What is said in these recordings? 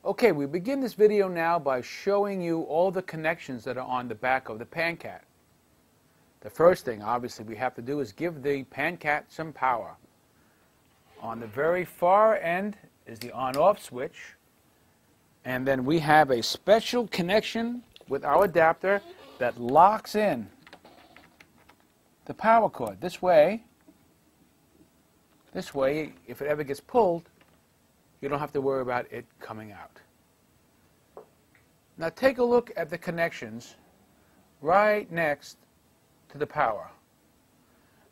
Okay, we begin this video now by showing you all the connections that are on the back of the PanCat. The first thing, obviously, we have to do is give the PanCat some power. On the very far end is the on-off switch, and then we have a special connection with our adapter that locks in the power cord. This way, if it ever gets pulled, you don't have to worry about it coming out. Now take a look at the connections right next to the power.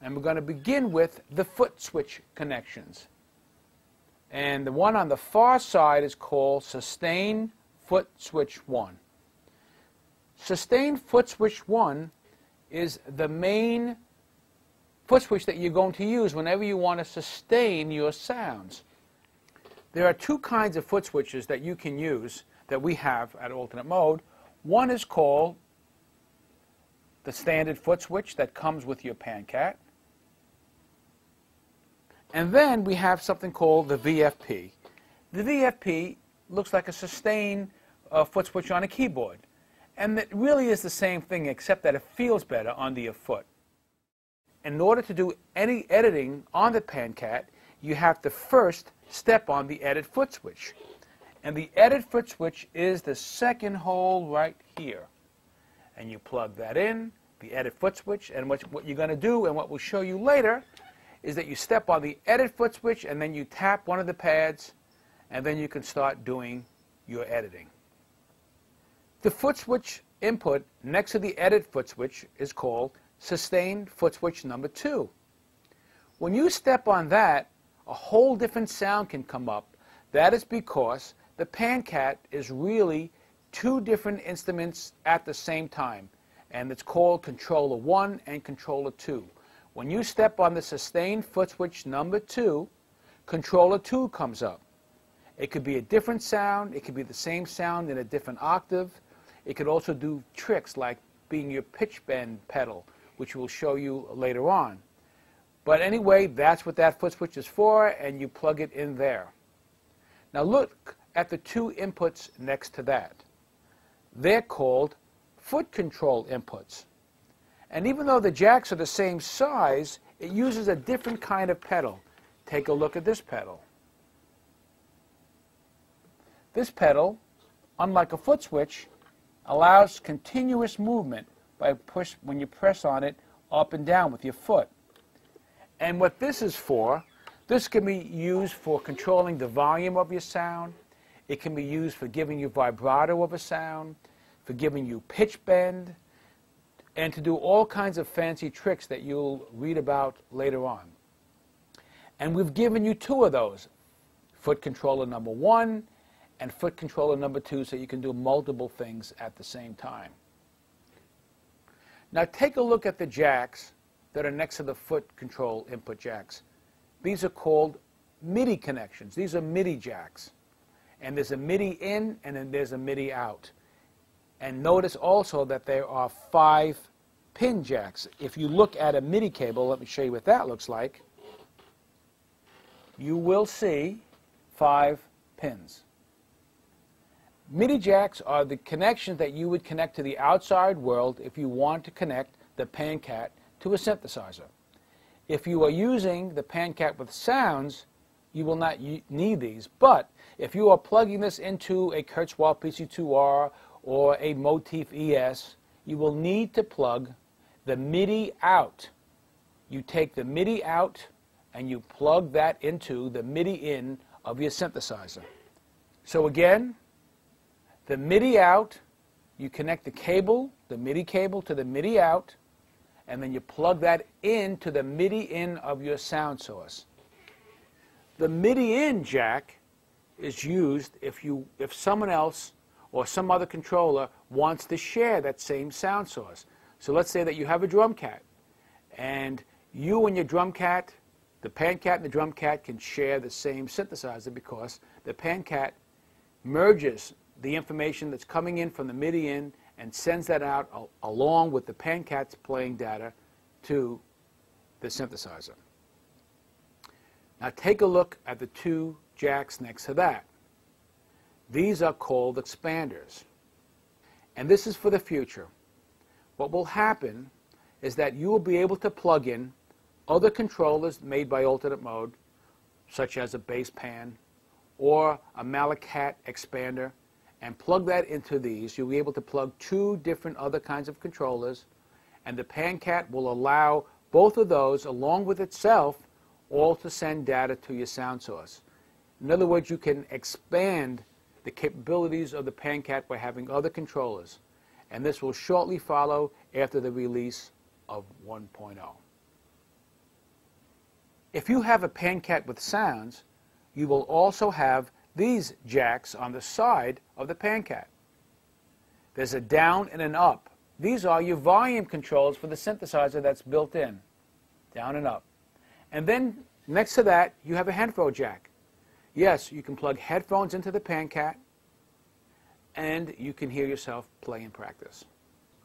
And we're going to begin with the foot switch connections. And the one on the far side is called Sustain Foot Switch 1. Sustain Foot Switch 1 is the main foot switch that you're going to use whenever you want to sustain your sounds. There are two kinds of foot switches that you can use that we have at alternate mode. One is called the standard foot switch that comes with your PanCat. And then we have something called the VFP. The VFP looks like a sustain foot switch on a keyboard. And it really is the same thing except that it feels better under your foot. In order to do any editing on the PanCat, you have to first step on the edit foot switch. And the edit foot switch is the second hole right here. And you plug that in, the edit foot switch, and what you're going to do, and what we'll show you later, is that you step on the edit foot switch and then you tap one of the pads, and then you can start doing your editing. The foot switch input next to the edit foot switch is called Sustained Foot Switch number 2. When you step on that, a whole different sound can come up. That is because the PanCat is really two different instruments at the same time, and it's called Controller 1 and Controller 2. When you step on the Sustained Foot Switch number 2, Controller 2 comes up. It could be a different sound, it could be the same sound in a different octave. It could also do tricks like being your pitch bend pedal, which we'll show you later on. But anyway, that's what that foot switch is for, and you plug it in there. Now look at the two inputs next to that. They're called foot control inputs. And even though the jacks are the same size, it uses a different kind of pedal. Take a look at this pedal. This pedal, unlike a foot switch, allows continuous movement when you press on it up and down with your foot. And what this is for, this can be used for controlling the volume of your sound. It can be used for giving you vibrato of a sound, for giving you pitch bend, and to do all kinds of fancy tricks that you'll read about later on. And we've given you two of those, foot controller number 1 and foot controller number 2, so you can do multiple things at the same time. Now take a look at the jacks that are next to the foot control input jacks. These are called MIDI connections. These are MIDI jacks. And there's a MIDI in and then there's a MIDI out. And notice also that there are 5 pin jacks. If you look at a MIDI cable, let me show you what that looks like, you will see 5 pins. MIDI jacks are the connections that you would connect to the outside world if you want to connect the PanCat to a synthesizer. If you are using the PanCat with sounds, you will not need these. But if you are plugging this into a Kurzweil PC2R or a Motif ES, you will need to plug the MIDI out. You take the MIDI out and you plug that into the MIDI in of your synthesizer. So again, the MIDI out, you connect the cable, the MIDI cable to the MIDI out, and then you plug that into the MIDI in of your sound source. The MIDI in jack is used if someone else or some other controller wants to share that same sound source. So let's say that you have a DrumCat, and you and your DrumCat, the PanCat and the DrumCat can share the same synthesizer because the PanCat merges the information that's coming in from the MIDI in and sends that out along with the PanCat's playing data to the synthesizer. Now take a look at the two jacks next to that. These are called expanders. And this is for the future. What will happen is that you will be able to plug in other controllers made by alternate mode, such as a bass pan or a Malacat expander, and plug that into these. You'll be able to plug two different other kinds of controllers, and the PanCat will allow both of those, along with itself, all to send data to your sound source. In other words, you can expand the capabilities of the PanCat by having other controllers, and this will shortly follow after the release of 1.0. If you have a PanCat with sounds, you will also have these jacks on the side of the PanCat. There's a down and an up. These are your volume controls for the synthesizer that's built in, down and up. And then next to that, you have a headphone jack. Yes, you can plug headphones into the PanCat, and you can hear yourself play in practice.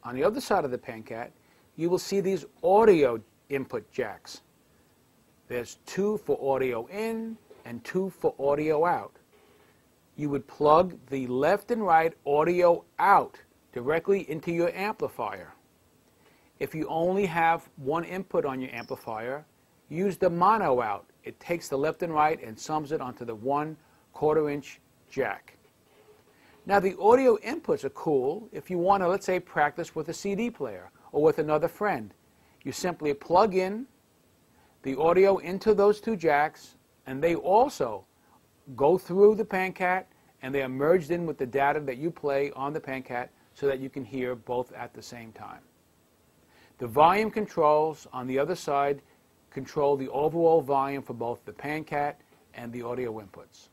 On the other side of the PanCat, you will see these audio input jacks. There's two for audio in and two for audio out. You would plug the left and right audio out directly into your amplifier. If you only have one input on your amplifier, use the mono out. It takes the left and right and sums it onto the 1/4 inch jack. Now the audio inputs are cool if you want to, let's say, practice with a CD player or with another friend. You simply plug in the audio into those two jacks, and they also go through the PanCat, and they are merged in with the data that you play on the PanCat so that you can hear both at the same time. The volume controls on the other side control the overall volume for both the PanCat and the audio inputs.